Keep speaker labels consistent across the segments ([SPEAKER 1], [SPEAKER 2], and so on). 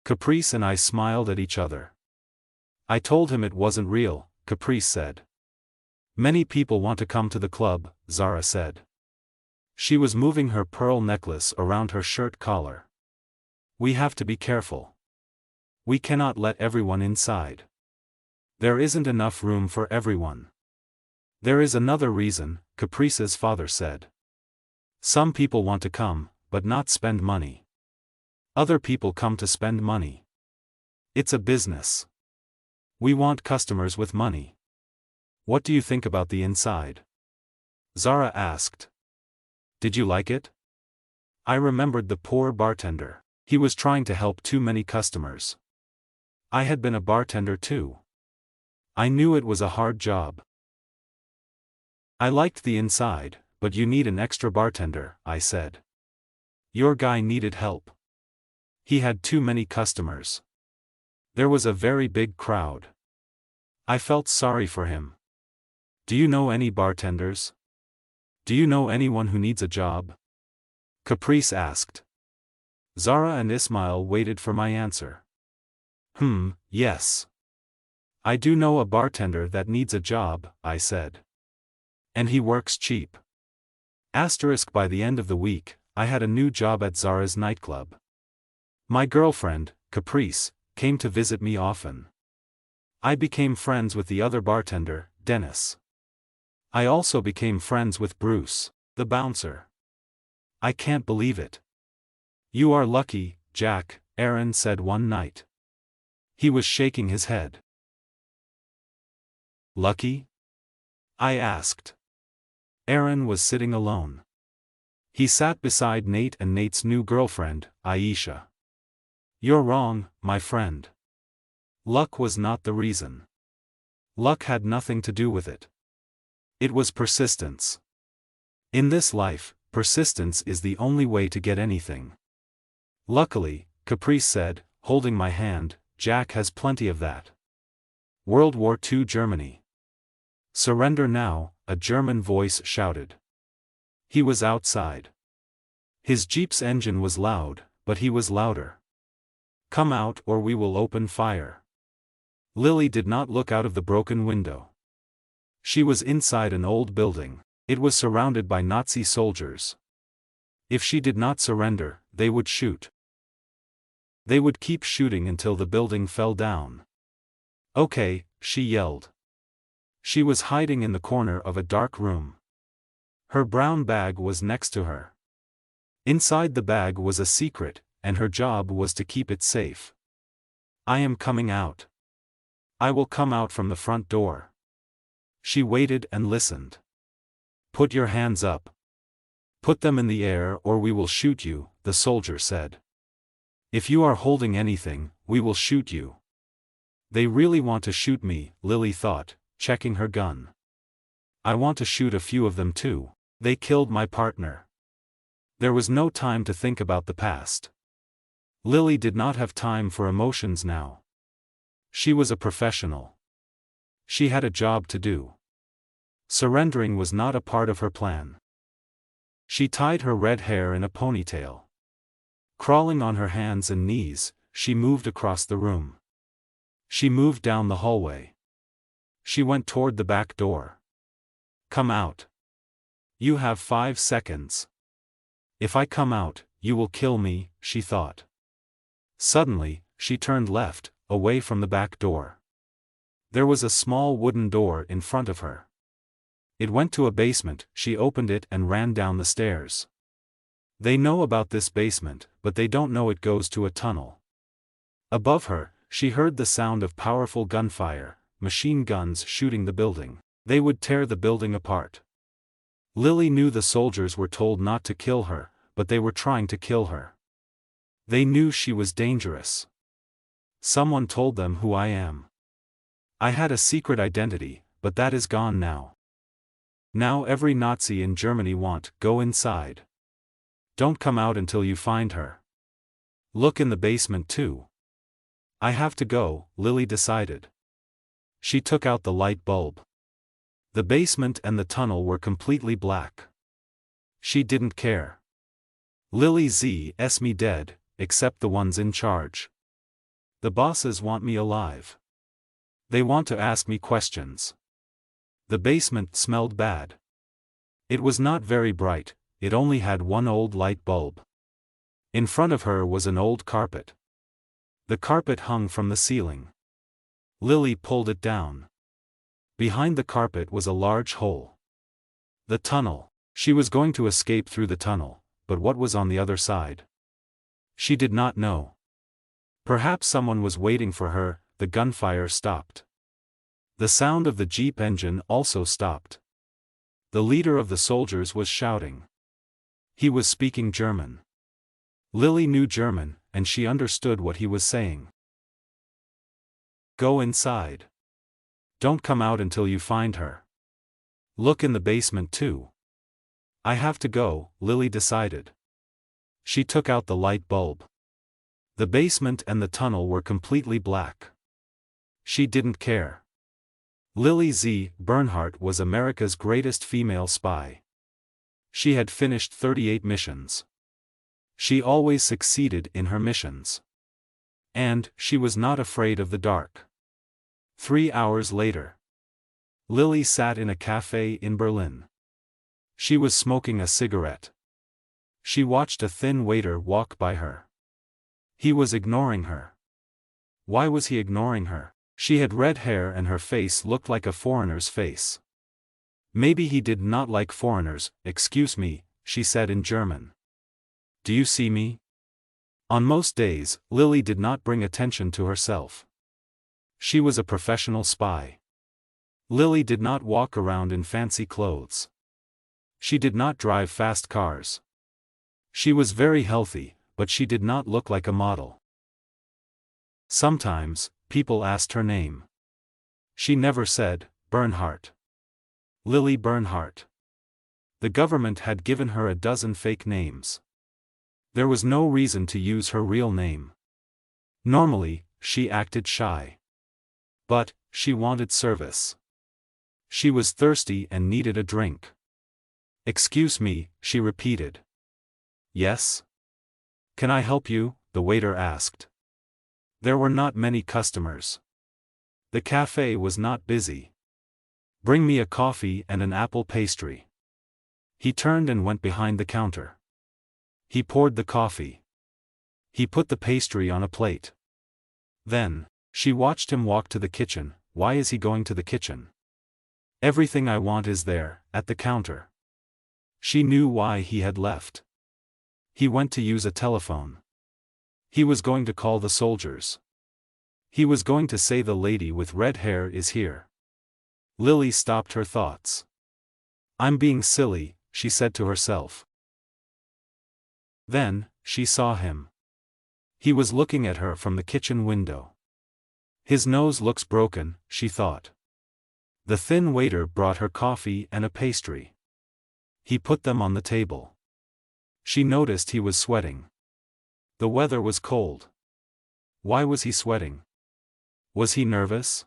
[SPEAKER 1] Caprice and I smiled at each other. I told him it wasn't real, Caprice said. Many people want to come to the club, Zara said. She was moving her pearl necklace around her shirt collar. We have to be careful. We cannot let everyone inside. There isn't enough room for everyone. There is another reason, Caprice's father said. Some people want to come, but not spend money. Other people come to spend money. It's a business. We want customers with money. What do you think about the inside? Zara asked. Did you like it? I remembered the poor bartender. He was trying to help too many customers. I had been a bartender too. I knew it was a hard job. I liked the inside, but you need an extra bartender, I said. Your guy needed help. He had too many customers. There was a very big crowd. I felt sorry for him. Do you know any bartenders? Do you know anyone who needs a job? Caprice asked. Zara and Ismail waited for my answer. Yes. I do know a bartender that needs a job, I said. And he works cheap. By the end of the week, I had a new job at Zara's nightclub. My girlfriend, Caprice, came to visit me often. I became friends with the other bartender, Dennis. I also became friends with Bruce, the bouncer. I can't believe it. You are lucky, Jack, Aaron said one night. He was shaking his head. Lucky? I asked. Aaron was sitting alone. He sat beside Nate and Nate's new girlfriend, Aisha. You're wrong, my friend. Luck was not the reason. Luck had nothing to do with it. It was persistence. In this life, persistence is the only way to get anything. Luckily, Caprice said, holding my hand, Jack has plenty of that. World War II Germany. Surrender now, a German voice shouted. He was outside. His jeep's engine was loud, but he was louder. Come out or we will open fire. Lily did not look out of the broken window. She was inside an old building. It was surrounded by Nazi soldiers. If she did not surrender, they would shoot. They would keep shooting until the building fell down. Okay, she yelled. She was hiding in the corner of a dark room. Her brown bag was next to her. Inside the bag was a secret, and her job was to keep it safe. I am coming out. I will come out from the front door. She waited and listened. Put your hands up. Put them in the air or we will shoot you, the soldier said. If you are holding anything, we will shoot you. They really want to shoot me, Lily thought, checking her gun. I want to shoot a few of them too. They killed my partner. There was no time to think about the past. Lily did not have time for emotions now. She was a professional. She had a job to do. Surrendering was not a part of her plan. She tied her red hair in a ponytail. Crawling on her hands and knees, she moved across the room. She moved down the hallway. She went toward the back door. Come out. You have 5 seconds. If I come out, you will kill me, she thought. Suddenly, she turned left, away from the back door. There was a small wooden door in front of her. It went to a basement. She opened it and ran down the stairs. They know about this basement, but they don't know it goes to a tunnel. Above her, she heard the sound of powerful gunfire, machine guns shooting the building. They would tear the building apart. Lily knew the soldiers were told not to kill her, but they were trying to kill her. They knew she was dangerous. Someone told them who I am. I had a secret identity, but that is gone now. Now every Nazi in Germany go inside. Don't come out until you find her. Look in the basement too. I have to go, Lily decided. She took out the light bulb. The basement and the tunnel were completely black. She didn't care. Lily z's me dead, except the ones in charge. The bosses want me alive. They want to ask me questions. The basement smelled bad. It was not very bright, it only had one old light bulb. In front of her was an old carpet. The carpet hung from the ceiling. Lily pulled it down. Behind the carpet was a large hole. The tunnel. She was going to escape through the tunnel, but what was on the other side? She did not know. Perhaps someone was waiting for her. The gunfire stopped. The sound of the jeep engine also stopped. The leader of the soldiers was shouting. He was speaking German. Lily knew German, and she understood what he was saying. Go inside. Don't come out until you find her. Look in the basement too. I have to go, Lily decided. She took out the light bulb. The basement and the tunnel were completely black. She didn't care. Lily Z. Bernhardt was America's greatest female spy. She had finished 38 missions. She always succeeded in her missions. And she was not afraid of the dark. 3 hours later. Lily sat in a cafe in Berlin. She was smoking a cigarette. She watched a thin waiter walk by her. He was ignoring her. Why was he ignoring her? She had red hair and her face looked like a foreigner's face. Maybe he did not like foreigners. Excuse me, she said in German. Do you see me? On most days, Lily did not bring attention to herself. She was a professional spy. Lily did not walk around in fancy clothes. She did not drive fast cars. She was very healthy, but she did not look like a model. Sometimes, people asked her name. She never said, Bernhardt. Lily Bernhardt. The government had given her a dozen fake names. There was no reason to use her real name. Normally, she acted shy. But, she wanted service. She was thirsty and needed a drink. Excuse me, she repeated. Yes? Can I help you? The waiter asked. There were not many customers. The cafe was not busy. Bring me a coffee and an apple pastry. He turned and went behind the counter. He poured the coffee. He put the pastry on a plate. Then, she watched him walk to the kitchen. Why is he going to the kitchen? Everything I want is there, at the counter. She knew why he had left. He went to use a telephone. He was going to call the soldiers. He was going to say the lady with red hair is here. Lily stopped her thoughts. I'm being silly, she said to herself. Then, she saw him. He was looking at her from the kitchen window. His nose looks broken, she thought. The thin waiter brought her coffee and a pastry. He put them on the table. She noticed he was sweating. The weather was cold. Why was he sweating? Was he nervous?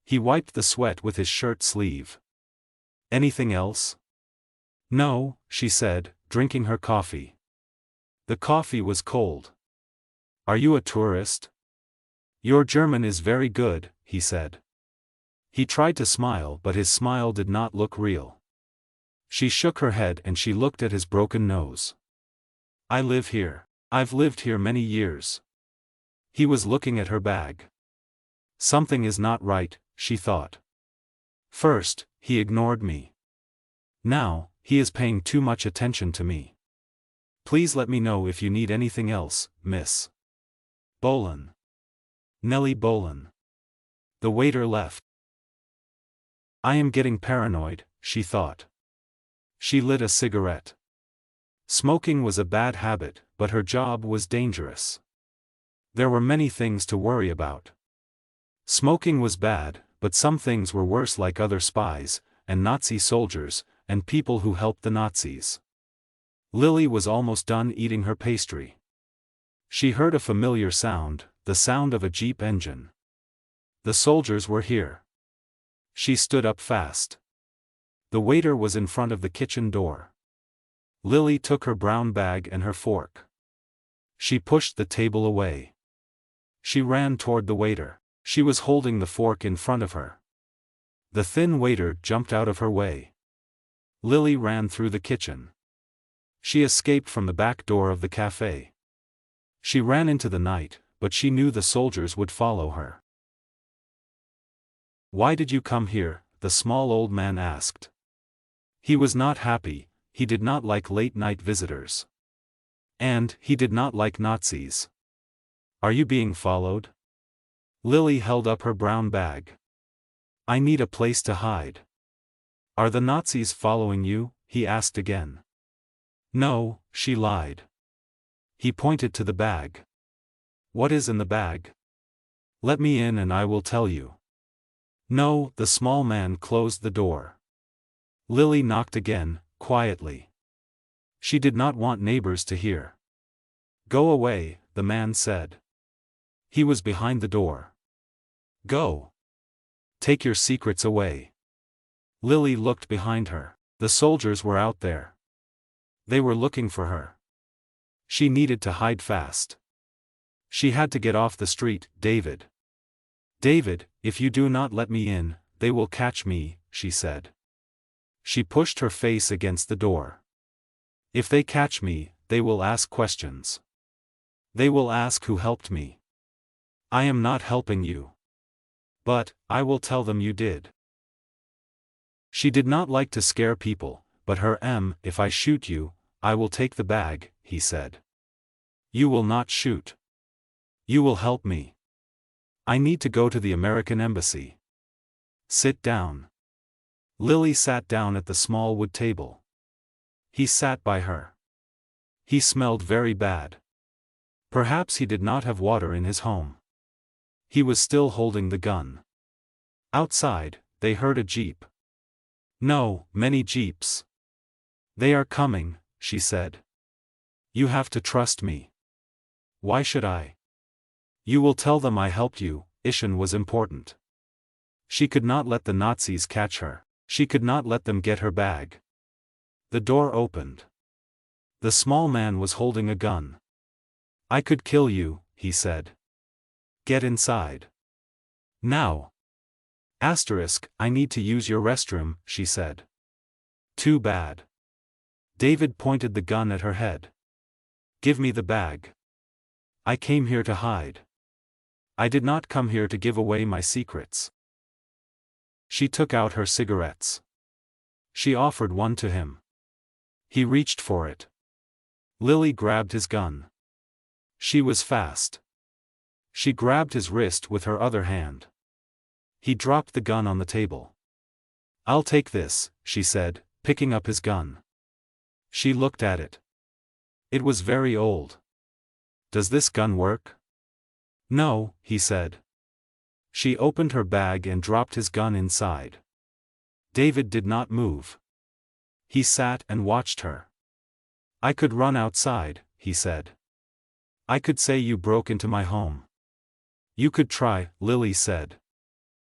[SPEAKER 1] He wiped the sweat with his shirt sleeve. Anything else? No, she said, drinking her coffee. The coffee was cold. Are you a tourist? Your German is very good, he said. He tried to smile, but his smile did not look real. She shook her head and she looked at his broken nose. I live here. I've lived here many years. He was looking at her bag. Something is not right, she thought. First, he ignored me. Now, he is paying too much attention to me. Please let me know if you need anything else, Miss Bolin. Nellie Bolin. The waiter left. I am getting paranoid, she thought. She lit a cigarette. Smoking was a bad habit, but her job was dangerous. There were many things to worry about. Smoking was bad, but some things were worse, like other spies, and Nazi soldiers, and people who helped the Nazis. Lily was almost done eating her pastry. She heard a familiar sound, the sound of a jeep engine. The soldiers were here. She stood up fast. The waiter was in front of the kitchen door. Lily took her brown bag and her fork. She pushed the table away. She ran toward the waiter. She was holding the fork in front of her. The thin waiter jumped out of her way. Lily ran through the kitchen. She escaped from the back door of the cafe. She ran into the night, but she knew the soldiers would follow her. "Why did you come here?" the small old man asked. He was not happy. He did not like late-night visitors. And he did not like Nazis. "Are you being followed?" Lily held up her brown bag. "I need a place to hide." "Are the Nazis following you?" he asked again. "No," she lied. He pointed to the bag. "What is in the bag?" "Let me in and I will tell you." "No," the small man closed the door. Lily knocked again, quietly. She did not want neighbors to hear. "Go away," the man said. He was behind the door. "Go. Take your secrets away." Lily looked behind her. The soldiers were out there. They were looking for her. She needed to hide fast. She had to get off the street. "David. David, if you do not let me in, they will catch me," she said. She pushed her face against the door. "If they catch me, they will ask questions. They will ask who helped me. I am not helping you. But, I will tell them you did." She did not like to scare people, but "If I shoot you, I will take the bag," he said. "You will not shoot. You will help me. I need to go to the American embassy." "Sit down." Lily sat down at the small wood table. He sat by her. He smelled very bad. Perhaps he did not have water in his home. He was still holding the gun. Outside, they heard a jeep. No, many jeeps. "They are coming," she said. "You have to trust me." "Why should I?" "You will tell them I helped you." Isshin was important. She could not let the Nazis catch her. She could not let them get her bag. The door opened. The small man was holding a gun. "I could kill you," he said. "Get inside. Now." "I need to use your restroom," she said. "Too bad." David pointed the gun at her head. "Give me the bag. I came here to hide. I did not come here to give away my secrets." She took out her cigarettes. She offered one to him. He reached for it. Lily grabbed his gun. She was fast. She grabbed his wrist with her other hand. He dropped the gun on the table. "I'll take this," she said, picking up his gun. She looked at it. It was very old. "Does this gun work?" "No," he said. She opened her bag and dropped his gun inside. David did not move. He sat and watched her. "I could run outside," he said. "I could say you broke into my home." "You could try," Lily said.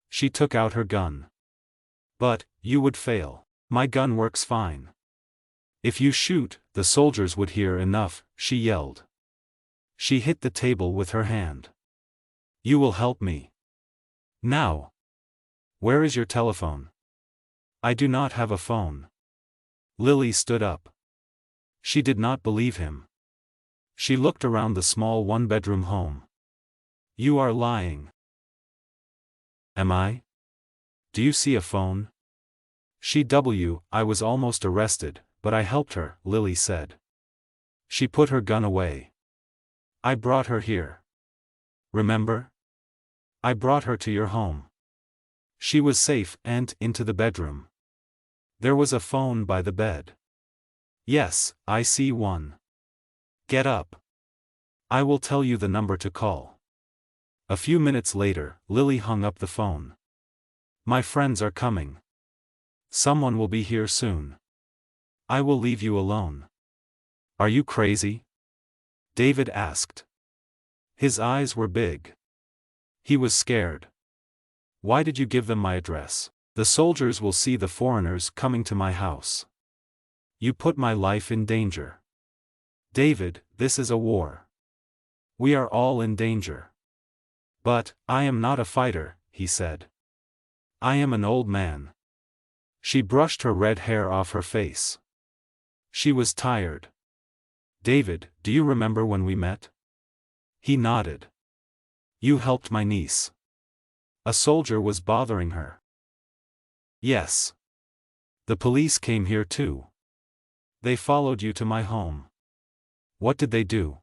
[SPEAKER 1] She took out her gun. "But, you would fail. My gun works fine." "If you shoot, the soldiers would hear enough," she yelled. She hit the table with her hand. "You will help me. Now. Where is your telephone?" "I do not have a phone." Lily stood up. She did not believe him. She looked around the small one-bedroom home. "You are lying." "Am I? Do you see a phone?" I was almost arrested, but I helped her," Lily said. She put her gun away. "I brought her here. Remember? I brought her to your home. She was safe and into the bedroom. There was a phone by the bed." "Yes, I see one. Get up. I will tell you the number to call." A few minutes later, Lily hung up the phone. "My friends are coming. Someone will be here soon. I will leave you alone." "Are you crazy?" David asked. His eyes were big. He was scared. "Why did you give them my address?" "The soldiers will see the foreigners coming to my house. You put my life in danger." "David, this is a war. We are all in danger. But, I am not a fighter, he said. I am an old man. She brushed her red hair off her face. She was tired. David, do you remember when we met? He nodded. You helped my niece. A soldier was bothering her. Yes. The police came here too. They followed you to my home. What did they do?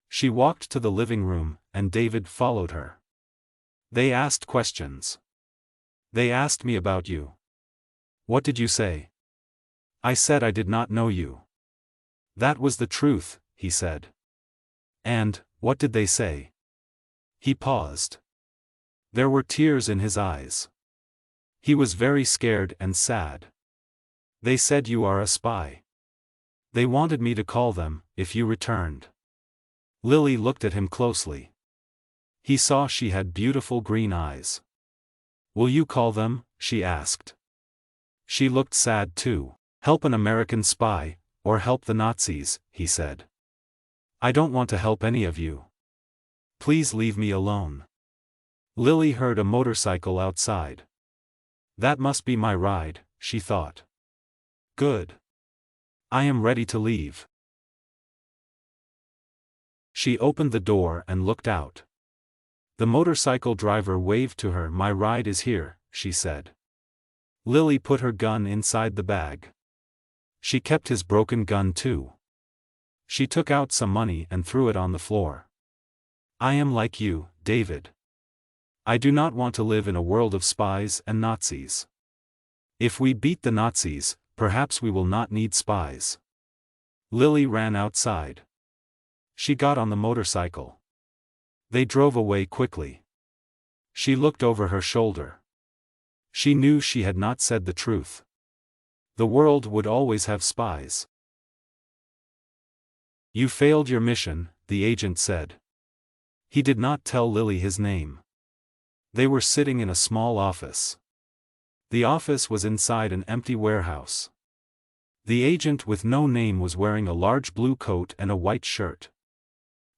[SPEAKER 1] She walked to the living room, and David followed her. They asked questions. They asked me about you. What did you say? I said I did not know you. That was the truth, he said. And, what did they say? He paused. There were tears in his eyes. He was very scared and sad. They said you are a spy. They wanted me to call them, if you returned. Lily looked at him closely. He saw she had beautiful green eyes. Will you call them? She asked. She looked sad too. Help an American spy, or help the Nazis, he said. I don't want to help any of you. Please leave me alone. Lily heard a motorcycle outside. That must be my ride, she thought. Good. I am ready to leave. She opened the door and looked out. The motorcycle driver waved to her. My ride is here, she said. Lily put her gun inside the bag. She kept his broken gun too. She took out some money and threw it on the floor. I am like you, David. I do not want to live in a world of spies and Nazis. If we beat the Nazis, perhaps we will not need spies. Lily ran outside. She got on the motorcycle. They drove away quickly. She looked over her shoulder. She knew she had not said the truth. The world would always have spies. You failed your mission, the agent said. He did not tell Lily his name. They were sitting in a small office. The office was inside an empty warehouse. The agent with no name was wearing a large blue coat and a white shirt.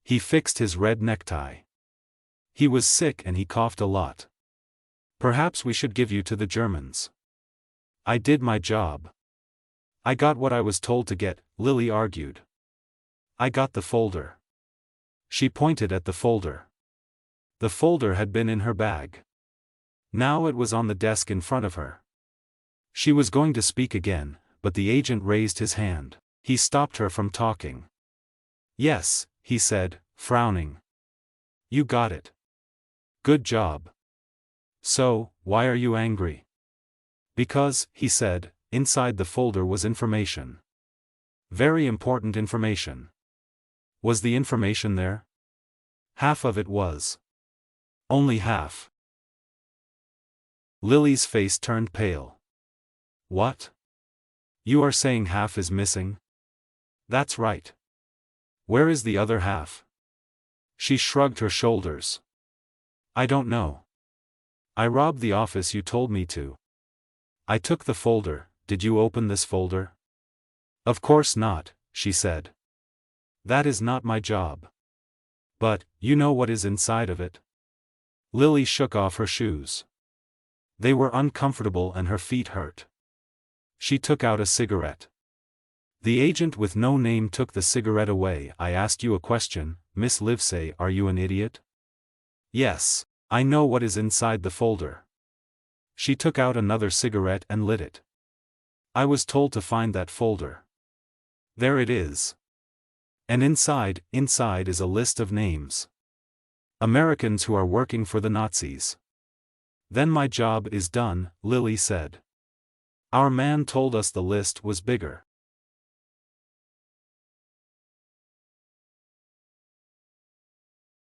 [SPEAKER 1] He fixed his red necktie. He was sick and he coughed a lot. Perhaps we should give you to the Germans. I did my job. I got what I was told to get, Lily argued. I got the folder. She pointed at the folder. The folder had been in her bag. Now it was on the desk in front of her. She was going to speak again, but the agent raised his hand. He stopped her from talking. Yes, he said, frowning. You got it. Good job. So, why are you angry? Because, he said, inside the folder was information. Very important information. Was the information there? Half of it was. Only half. Lily's face turned pale. What? You are saying half is missing? That's right. Where is the other half? She shrugged her shoulders. I don't know. I robbed the office you told me to. I took the folder. Did you open this folder? Of course not, she said. That is not my job. But, you know what is inside of it? Lily shook off her shoes. They were uncomfortable and her feet hurt. She took out a cigarette. The agent with no name took the cigarette away. I asked you a question, Miss Livesey. Are you an idiot? Yes, I know what is inside the folder. She took out another cigarette and lit it. I was told to find that folder. There it is. And inside is a list of names. Americans who are working for the Nazis. Then my job is done, Lily said. Our man told us the list was bigger.